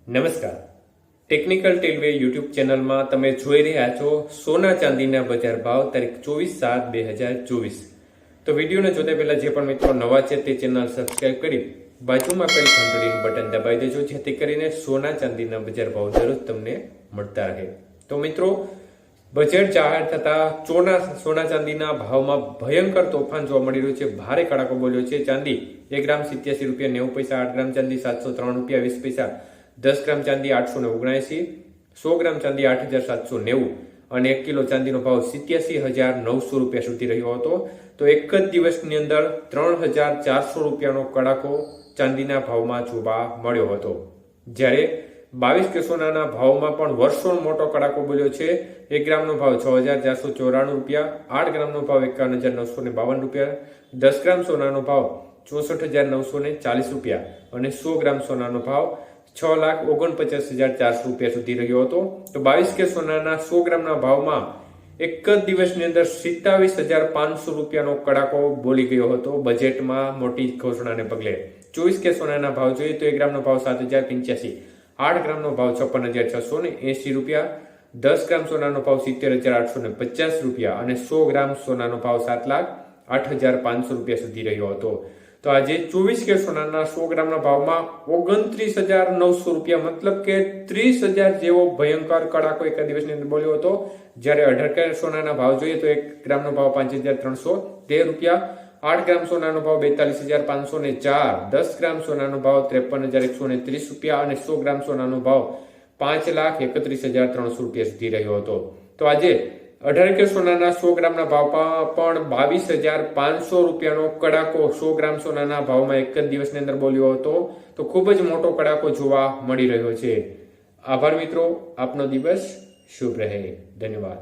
નમસ્કાર, technical ટેલવે YouTube ચેનલમાં તમે જોઈ રહ્યા છો સોના ચાંદીના બજાર ભાવ તારીખ 24/7/2024। તો વિડીયોને જોતા પહેલા જે પણ મિત્રો નવા છે તે ચેનલ સબસ્ક્રાઇબ કરી બાજુમાં પેલી ઘંટડીનું બટન દબાવી દેજો, જેથી કરીને સોના ચાંદીના બજાર ભાવ દરરોજ તમને મળતા રહે। તો મિત્રો, બજેટ જાહેર થતા સોના ચાંદીના ભાવમાં ભયંકર તોફાન જોવા મળી રહ્યું છે। ભારે કડાકો બોલ્યો છે। ચાંદી 1 ગ્રામ 87 રૂપિયા 90 પૈસા, 8 ગ્રામ ચાંદી 703 રૂપિયા 20 પૈસા, 10 ગ્રામ ચાંદી 879, 100 ગ્રામ ચાંદી 8790 અને 1 કિલો ચાંદીનો ભાવ 87,900 રૂપિયા સુધી રહ્યો હતો। તો એક જ દિવસની અંદર 3,400 રૂપિયાનો કડાકો ચાંદીના ભાવમાં જોવા મળ્યો હતો। જ્યારે 22 કે સોનાના ભાવમાં પણ વર્ષોનો મોટો કડાકો બોલ્યો છે। 1 ગ્રામનો ભાવ 6,494 રૂપિયા, 8 ગ્રામનો ભાવ 51,952 રૂપિયા, 10 ગ્રામ સોનાનો ભાવ 64,940 રૂપિયા અને 100 ગ્રામ સોનાનો ભાવ 6,49,400 રૂપિયા સુધી રહ્યો હતો। તો 22 કે સોનાના 100 ગ્રામના ભાવમાં એક જ દિવસની અંદર 27,500 રૂપિયાનો કડાકો બોલી ગયો હતો બજેટમાં મોટી ઘોષણાને પગલે। 24 કે સોનાના ભાવ જોઈએ તો 1 ગ્રામનો ભાવ 7,085, 8 ગ્રામનો ભાવ 56,680 રૂપિયા, 10 ગ્રામ સોનાનો ભાવ 70,850 રૂપિયા અને 100 ગ્રામ સોનાનો ભાવ 7,08,500 રૂપિયા સુધી રહ્યો હતો। તો આજે 24 કે સોનાના 100 ગ્રામના ભાવમાં 29,900 રૂપિયા, મતલબ કે 30,000 જેવો ભયંકર કડાકો એક દિવસની અંદર બોલ્યો હતો। જ્યારે 18 કે સોનાના ભાવ જોઈએ તો 1 ગ્રામનો ભાવ 5,313 રૂપિયા, 8 ગ્રામ સોનાનો ભાવ 42,504, 10 ગ્રામ સોનાનો ભાવ 53,130 રૂપિયા અને 100 ગ્રામ સોનાનો ભાવ 5,31,300 રૂપિયા સુધી રહ્યો હતો। તો આજે 18 કે સોનાના 100 ગ્રામના ભાવમાં પણ 22,500 રૂપિયાનો કડાકો 100 ગ્રામ સોનાના ભાવમાં એક જ દિવસની અંદર બોલ્યો હતો। તો ખૂબ જ મોટો કડાકો જોવા મળી રહ્યો છે। આભાર મિત્રો, આપનો દિવસ શુભ રહે। ધન્યવાદ।